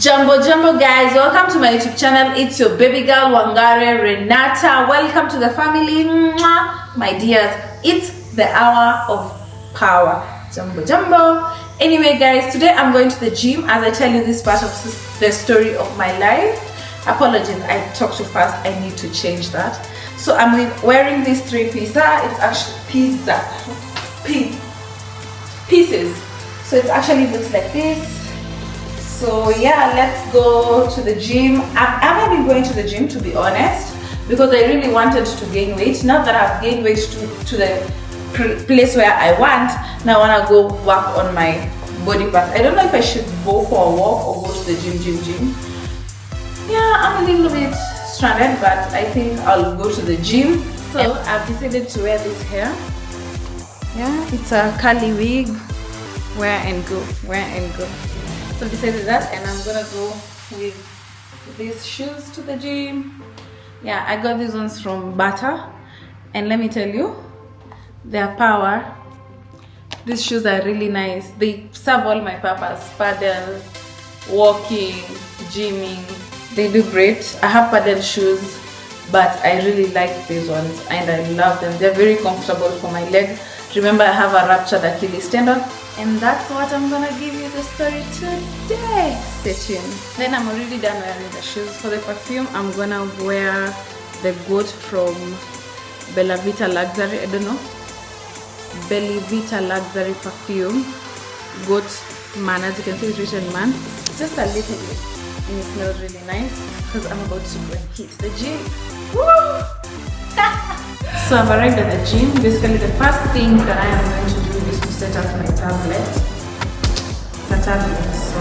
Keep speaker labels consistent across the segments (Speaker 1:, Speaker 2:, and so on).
Speaker 1: Jumbo guys, welcome to my YouTube channel. It's your baby girl Wangare Renata. Welcome to the family. Mwah. My dears, it's the hour of power. Jumbo. Anyway guys, today I'm going to the gym as I tell you this part of the story of my life. Apologies, I talk too fast. I need to change that. So I'm wearing these three pieces. It's actually pieces. So it actually looks like this. So yeah, let's go to the gym. I've never been going to the gym, to be honest, because I really wanted to gain weight. Now that I've gained weight to the place where I want, now I want to go work on my body parts. I don't know if I should go for a walk or go to the gym. Yeah, I'm a little bit stranded, but I think I'll go to the gym. So I've decided to wear this hair. Yeah, it's a curly wig. Wear and go. So I decided that, and I'm gonna go with these shoes to the gym. Yeah, I got these ones from Bata, and let me tell you, their power. These shoes are really nice. They serve all my purpose: paddle, walking, gymming. They do great. I have paddle shoes, but I really like these ones, and I love them. They're very comfortable for my leg. Remember, I have a ruptured Achilles tendon. And that's what I'm gonna give you the story today. Stay tuned. Then I'm already done wearing the shoes. For the perfume, I'm gonna wear the goat from Bella Vita Luxury. I don't know. Bella Vita Luxury perfume. Goat man, as you can see, it's written man. Just a little bit. And it smells really nice because I'm about to go and hit the gym. Woo! So I've arrived at the gym. Basically, the first thing that I am going to do is to set up my tablet. It's a tablet. So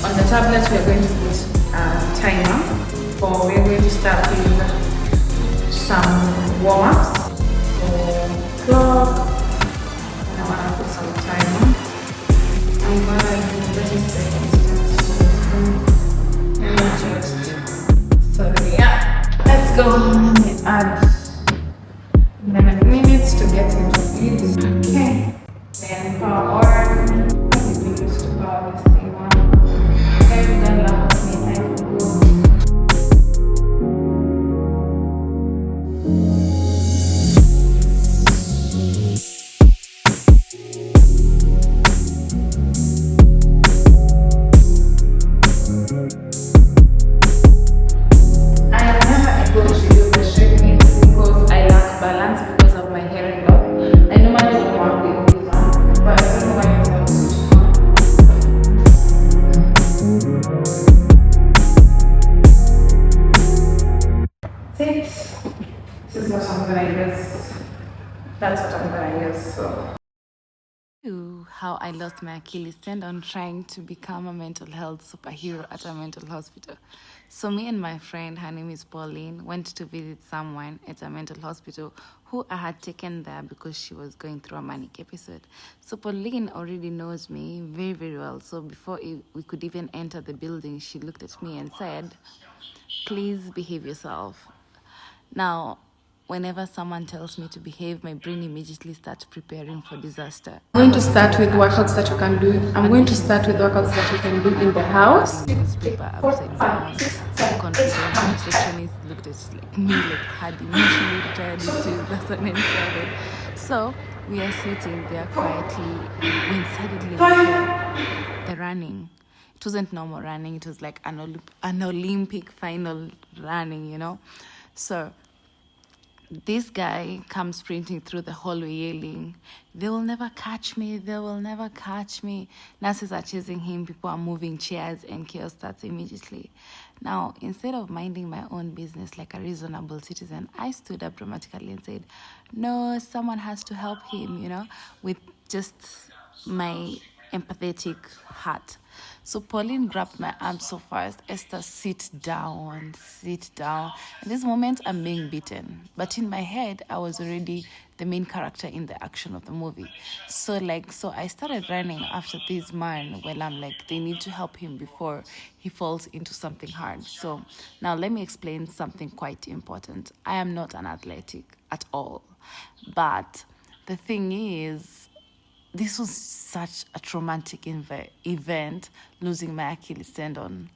Speaker 1: on the tablet, we are going to put a timer, or we're going to start with some warm-ups. So clock. And I want to put some timer. I'm going to do 30 seconds. And just so yeah. Let's go. Let me add 11 minutes to get into it. Okay. Then power on. We need to power this thing on. There's the last thing I can go. I am never able to do the straightening because I lack balance because of my hearing loss. I normally don't want to do this, but I don't know why it's not This is what I'm gonna use. That's what I'm gonna use. So.
Speaker 2: How I lost my Achilles tendon trying to become a mental health superhero at a mental hospital. So me and my friend, her name is Pauline, went to visit someone at a mental hospital who I had taken there because she was going through a manic episode. So Pauline already knows me very, very well. So before we could even enter the building, she looked at me and said, "Please behave yourself." Now, whenever someone tells me to behave, my brain immediately starts preparing for disaster.
Speaker 1: I'm going to start with workouts that you can do. I'm going to start with workouts that you can do in the house.
Speaker 2: Newspaper upside down. The confident receptionist looked at like me, like had emotionally retired into 2007. So we are sitting there quietly when suddenly we hear the running. It wasn't normal running. It was like an Olympic final running, you know. So this guy comes sprinting through the hallway yelling, "They will never catch me, they will never catch me." Nurses are chasing him, people are moving chairs, and chaos starts immediately. Now, instead of minding my own business like a reasonable citizen, I stood up dramatically and said, "No, someone has to help him," you know, with just my empathetic heart. So Pauline grabbed my arm so fast. "Esther, sit down. At this moment, I'm being beaten. But in my head, I was already the main character in the action of the movie. So I started running after this man. Well, I'm like, they need to help him before he falls into something hard. So now let me explain something quite important. I am not an athletic at all. But the thing is, this was such a traumatic event, losing my Achilles tendon.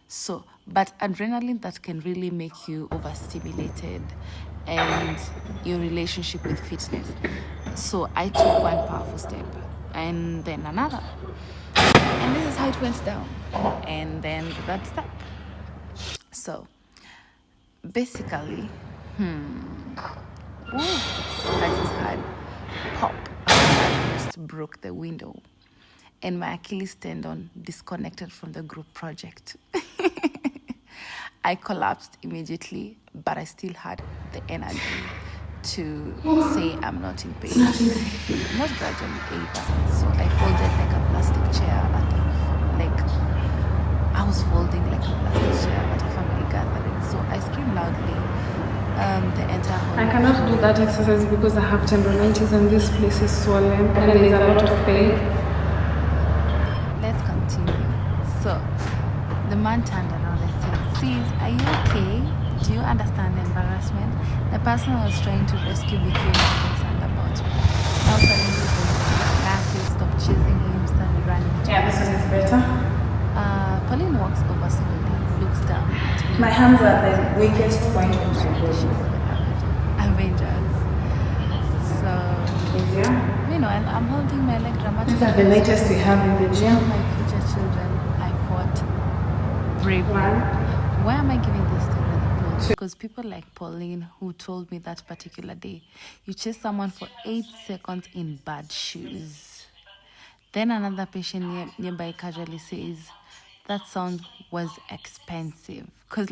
Speaker 2: So, but adrenaline that can really make you overstimulated and your relationship with fitness. So I took one powerful step and then another. And this is how it went down. And then the third step. So basically, I just had pop. I just broke the window. And my Achilles tendon disconnected from the group project. I collapsed immediately, but I still had the energy to say I'm not in pain. Not gradually either. So I folded like a plastic chair I was folding like a plastic chair at a family gathering. So I screamed loudly. The entire hall.
Speaker 3: I cannot do that exercise because I have tendonitis and this place is swollen and there is a lot of pain.
Speaker 2: Let's continue. So the man turned around and said, "Sis, are you okay? Do you understand the embarrassment?" The person I was trying to rescue became more concerned about me. Now suddenly the classes stopped chasing him, started running.
Speaker 3: Yeah, this one is better.
Speaker 2: Pauline walks over slowly, looks down at me.
Speaker 1: My hands are the weakest point of my body.
Speaker 2: Avengers. So,
Speaker 3: Easier.
Speaker 2: meanwhile, I'm holding my leg dramatically.
Speaker 3: These are the latest we have in the gym.
Speaker 2: My future children, I fought bravely. Why am I giving this story to the pool? Because people like Pauline, who told me that particular day, you chase someone for 8 seconds in bad shoes. Then another patient nearby casually says, that sound was expensive. Because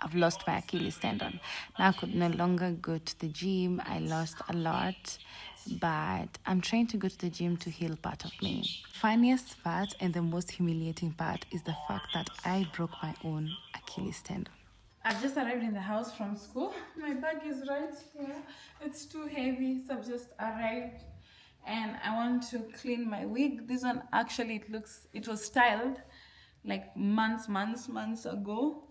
Speaker 2: I've lost my Achilles tendon. Now I could no longer go to the gym. I lost a lot. But I'm trying to go to the gym to heal part of me. Funniest part and the most humiliating part is the fact that I broke my own Achilles tendon.
Speaker 1: I've just arrived in the house from school. My bag is right here. It's too heavy, so I've just arrived. And I want to clean my wig. This one actually it was styled like months ago.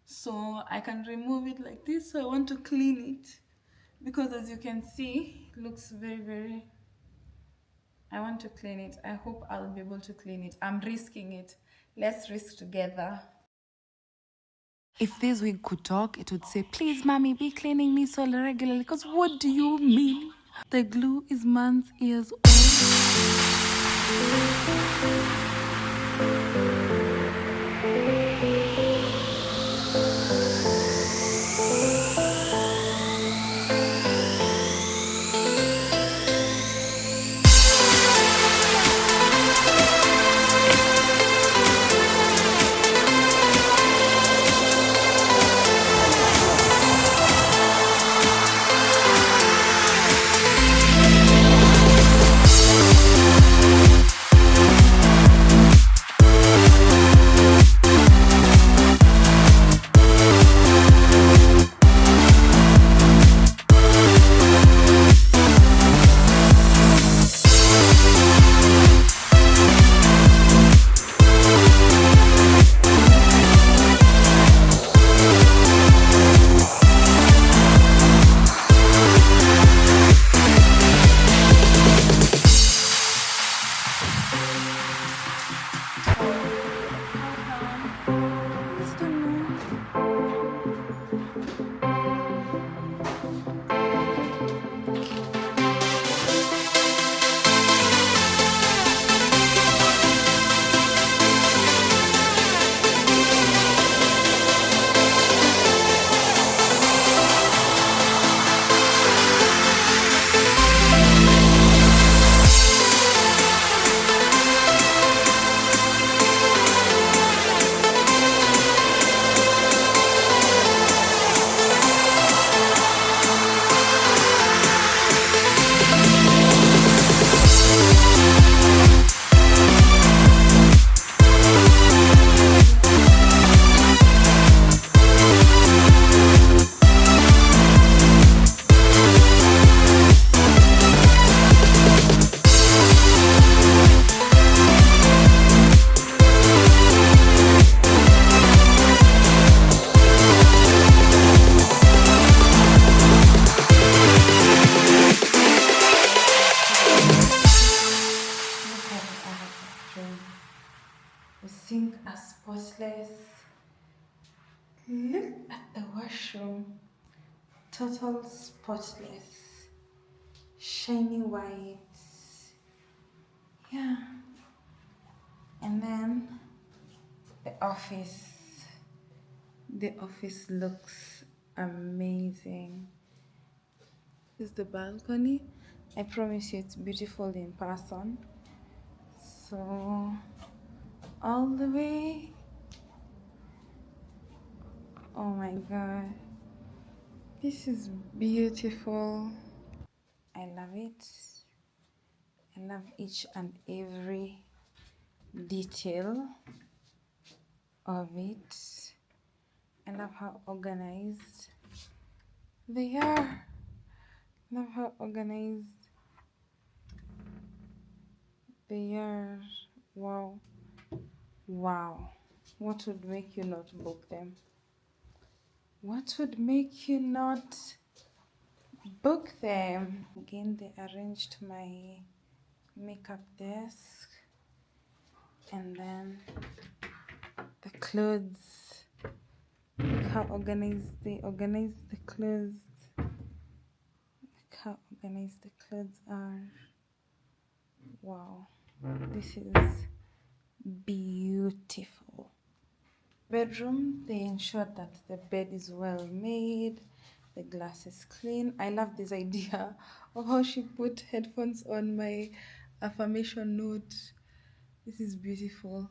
Speaker 1: So I can remove it like this. So I want to clean it. Because as you can see, it looks very, I want to clean it. I hope I'll be able to clean it. I'm risking it. Let's risk together.
Speaker 2: If this wig could talk, it would say, "Please, mommy, be cleaning me so regularly." Because what do you mean? The glue is months, years old.
Speaker 1: spotless. Look at the washroom. Total spotless. Shiny white. Yeah. And then the office. The office looks amazing. This is the balcony. I promise you it's beautiful in person. So all the way. Oh my god. This is beautiful. I love it. I love each and every detail of it. I love how organized they are. Love how organized they are. Wow. Wow. What would make you not book them? What would make you not book them? Again, they arranged my makeup desk, and then the clothes. Look how organized they organize the clothes. Look how organized the clothes are. Wow, this is beautiful. Bedroom, they ensured that the bed is well made, the glass is clean. I love this idea of how she put headphones on my affirmation note. This is beautiful.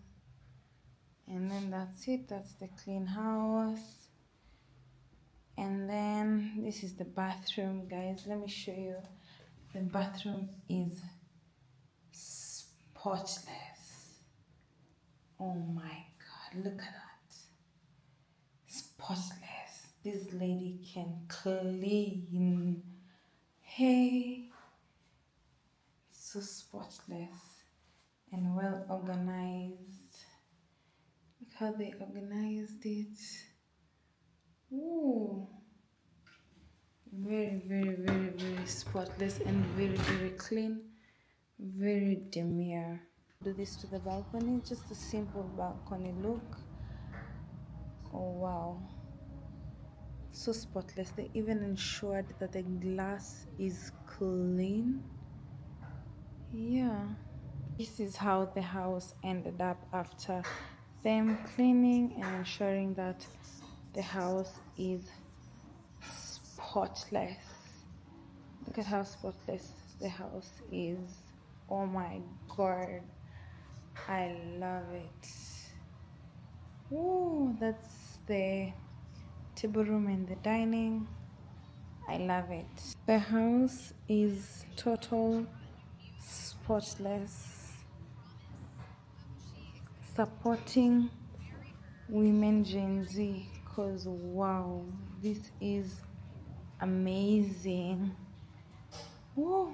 Speaker 1: And then that's it, that's the clean house. And then this is the bathroom, guys. Let me show you. The bathroom is spotless. Oh my god, look at that. Spotless. This lady can clean. Hey, so spotless and well organized. Look how they organized it. Ooh, very spotless and very clean, very demure. Do this to the balcony, just a simple balcony look. Oh wow, so spotless. They even ensured that the glass is clean. Yeah, this is how the house ended up after them cleaning and ensuring that the house is spotless. Look at how spotless the house is. Oh my god, I love it. Oh, that's the table room and the dining. I love it. The house is total spotless, supporting women Gen Z, because wow, this is amazing. Woo.